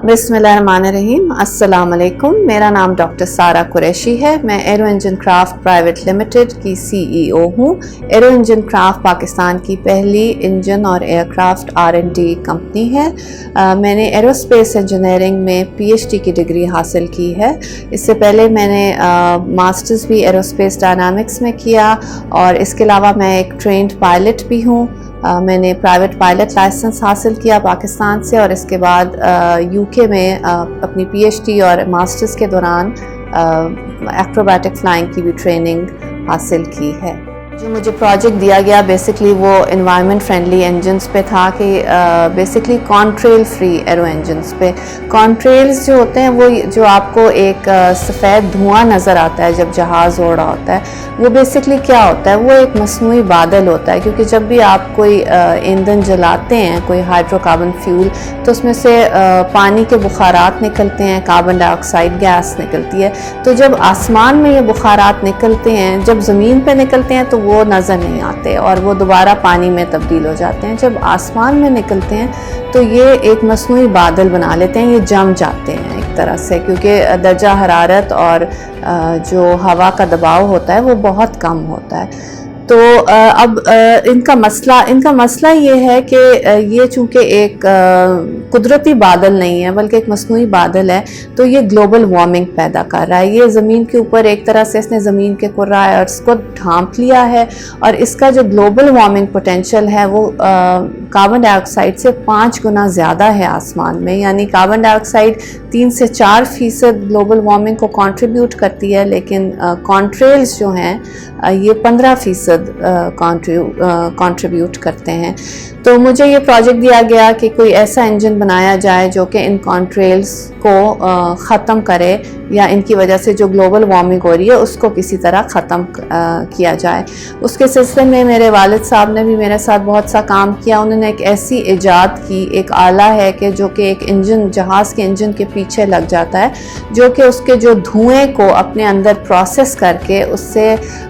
बिस्मिल्लाहिर्रहमानिर्रहीम। अस्सलाम वालेकुम। मेरा नाम डॉक्टर सारा कुरैशी है। मैं arrow engine craft private limited की CEO हूँ। एरो इंजन क्राफ्ट पाकिस्तान की पहली इंजन और एयरक्राफ्ट R&D कंपनी है। मैंने एरोस्पेस इंजीनियरिंग में PhD की डिग्री हासिल की है। इससे पहले मैंने मास्टर्स भी एरोस्पेस डायनामिक्स में किया और इसके अलावा मैं एक ट्रेंड पायलट भी हूँ। मैंने प्राइवेट पायलट लाइसेंस हासिल किया पाकिस्तान से और इसके बाद UK में अपनी PhD और मास्टर्स के दौरान एक्रोबैटिक फ्लाइंग की भी ट्रेनिंग हासिल की है। जो मुझे प्रोजेक्ट दिया गया बेसिकली वो एनवायरनमेंट फ्रेंडली इंजन्स पे था कि basically Contrail free arrow engines पे। कॉन्ट्रेल्स जो होते हैं वो जो आपको एक सफ़ेद धुआं नज़र आता है जब जहाज़ उड़ रहा होता है, वो बेसिकली क्या होता है, वो एक मसनूई बादल होता है। क्योंकि जब भी आप कोई ईंधन जलाते हैं, कोई हाइड्रोकार्बन फ्यूल, तो उसमें से पानी के बुखारात निकलते हैं, कार्बन डाइऑक्साइड गैस निकलती है। तो जब आसमान में ये बुखारात निकलते हैं, जब ज़मीन पे निकलते हैं तो वो नज़र नहीं आते और वो दोबारा पानी में तब्दील हो जाते हैं। जब आसमान में निकलते हैं तो ये एक मसनूई बादल बना लेते हैं, ये जम जाते हैं एक तरह से, क्योंकि दर्जा हरारत और जो हवा का दबाव होता है वो बहुत कम होता है। तो अब इनका मसला ये है कि ये चूँकि एक कुदरती बादल नहीं है बल्कि एक मसनूई बादल है, तो ये ग्लोबल वार्मिंग पैदा कर रहा है। ये ज़मीन के ऊपर एक तरह से इसने ज़मीन के कुर्राइट्स को ढांप लिया है और इसका जो ग्लोबल वार्मिंग पोटेंशियल है वो कार्बन डाइऑक्साइड से 5 गुना ज़्यादा है आसमान में। यानी कार्बन डाइऑक्साइड 3 से 4% ग्लोबल वार्मिंग को कंट्रीब्यूट करती है, लेकिन कॉन्ट्रेल्स जो हैं ये 15% कंट्रीब्यूट करते हैं। तो मुझे ये प्रोजेक्ट दिया गया कि कोई ऐसा इंजन बनाया जाए जो कि इन कॉन्ट्रेल्स को ख़त्म करे या इनकी वजह से जो ग्लोबल वार्मिंग हो रही है उसको किसी तरह ख़त्म किया जाए। उसके सिलसिले में मेरे वालिद साहब ने भी मेरे साथ बहुत सा काम किया। उन्होंने एक ऐसी ईजाद की, एक आला है कि जो कि एक इंजन, जहाज़ के इंजन के पीछे लग जाता है, जो कि उसके जो धुएं को अपने अंदर प्रोसेस करके उससे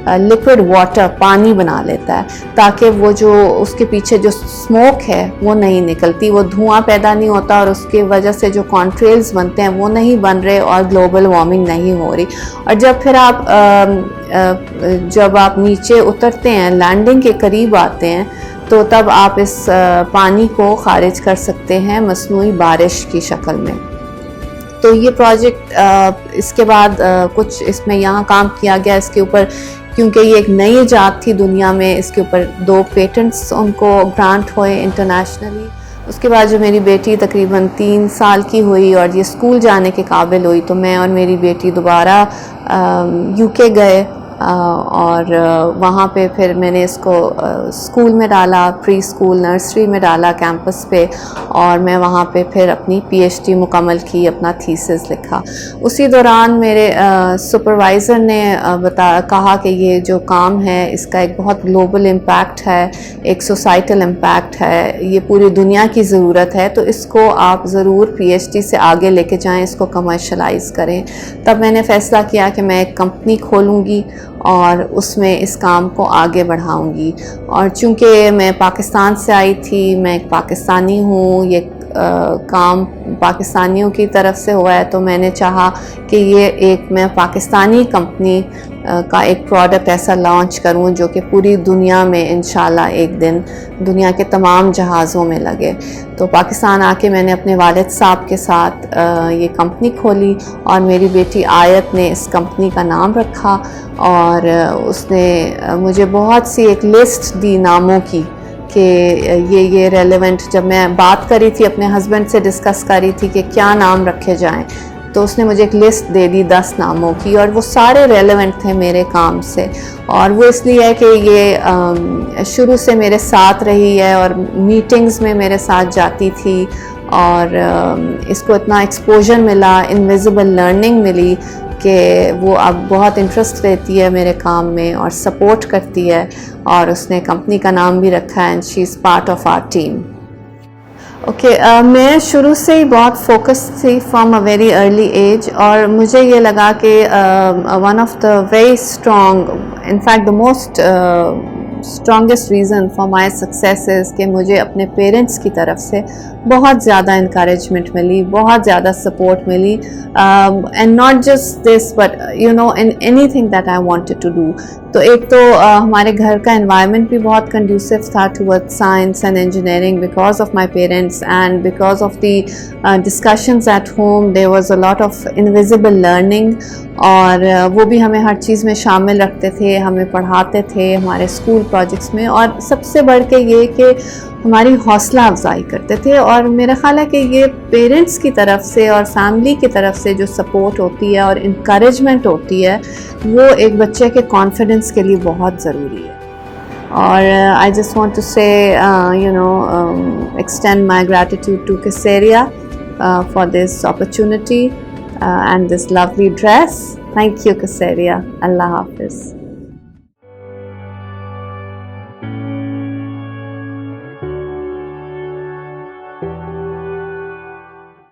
लिक्विड वाटर, पानी बना लेता है, ताकि वो जो उसके पीछे जो स्मोक है वो नहीं निकलती, वो धुआं पैदा नहीं होता और उसकी वजह से जो कॉन्ट्रेल्स बनते हैं वो नहीं बन रहे और ग्लोबल वार्मिंग नहीं हो रही। और जब फिर जब आप नीचे उतरते हैं, लैंडिंग के करीब आते हैं, तो तब आप इस पानी को खारिज कर सकते हैं मसनूई बारिश की शक्ल में। तो ये प्रोजेक्ट इसके बाद कुछ इसमें यहाँ काम किया गया इसके ऊपर, क्योंकि ये एक नई ईजाद थी दुनिया में। इसके ऊपर 2 पेटेंट्स उनको ग्रांट हुए इंटरनेशनली। उसके बाद जो मेरी बेटी तकरीबन 3 साल की हुई और ये स्कूल जाने के काबिल हुई, तो मैं और मेरी बेटी दोबारा UK गए और वहाँ पे फिर मैंने इसको स्कूल में डाला, प्री स्कूल नर्सरी में डाला कैंपस पे, और मैं वहाँ पे फिर अपनी PhD मुकम्मल की, अपना थीसिस लिखा। उसी दौरान मेरे सुपरवाइज़र ने कहा कि ये जो काम है इसका एक बहुत ग्लोबल इम्पैक्ट है, एक सोसाइटल इम्पैक्ट है, ये पूरी दुनिया की ज़रूरत है, तो इसको आप ज़रूर PhD से आगे लेके जाएं, इसको कमर्शलाइज़ करें। तब मैंने फ़ैसला किया कि मैं एक कंपनी खोलूँगी और उसमें इस काम को आगे बढ़ाऊंगी। और चूँकि मैं पाकिस्तान से आई थी, मैं एक पाकिस्तानी हूँ, ये काम पाकिस्तानियों की तरफ से हुआ है, तो मैंने चाहा कि ये एक मैं पाकिस्तानी कंपनी का एक प्रोडक्ट ऐसा लॉन्च करूं जो कि पूरी दुनिया में इंशाल्लाह एक दिन दुनिया के तमाम जहाज़ों में लगे। तो पाकिस्तान आके मैंने अपने वालिद साहब के साथ ये कंपनी खोली और मेरी बेटी आयत ने इस कंपनी का नाम रखा और उसने मुझे बहुत सी एक लिस्ट दी नामों की कि ये रेलेवेंट। जब मैं बात करी थी अपने हस्बैंड से, डिस्कस करी थी कि क्या नाम रखे जाएं, तो उसने मुझे एक लिस्ट दे दी 10 नामों की और वो सारे रेलेवेंट थे मेरे काम से। और वो इसलिए है कि ये शुरू से मेरे साथ रही है और मीटिंग्स में मेरे साथ जाती थी और इसको इतना एक्सपोजर मिला, इनविजिबल लर्निंग मिली कि वो अब बहुत इंटरेस्ट लेती है मेरे काम में और सपोर्ट करती है, और उसने कंपनी का नाम भी रखा है, and she is part of our team. मैं शुरू से ही बहुत फोकस थी from a very early age, और मुझे ये लगा कि one of the very strong, in fact the most strongest reason for my success is कि मुझे अपने पेरेंट्स की तरफ से بہت زیادہ انکریجمنٹ ملی, بہت زیادہ سپورٹ ملی, and not just this but you know in anything that I wanted to do. تو ایک تو ہمارے گھر کا انوائرمنٹ بھی بہت کنڈیوسو تھا toward science and engineering because of my parents and because of the discussions at home there was a lot of invisible learning, اور وہ بھی ہمیں ہر چیز میں شامل رکھتے تھے, ہمیں پڑھاتے تھے ہمارے اسکول پروجیکٹس میں, اور سب سے بڑھ کے یہ کہ ہماری حوصلہ افزائی کرتے تھے. اور میرا خیال ہے کہ یہ پیرنٹس کی طرف سے اور فیملی کی طرف سے جو سپورٹ ہوتی ہے اور انکریجمنٹ ہوتی ہے وہ ایک بچے کے کانفیڈنس کے لیے بہت ضروری ہے. اور آئی جسٹ وانٹ ٹو سے extend my gratitude to Kaseria for this opportunity and this lovely dress. Thank you, Kaseria. Allah Hafiz.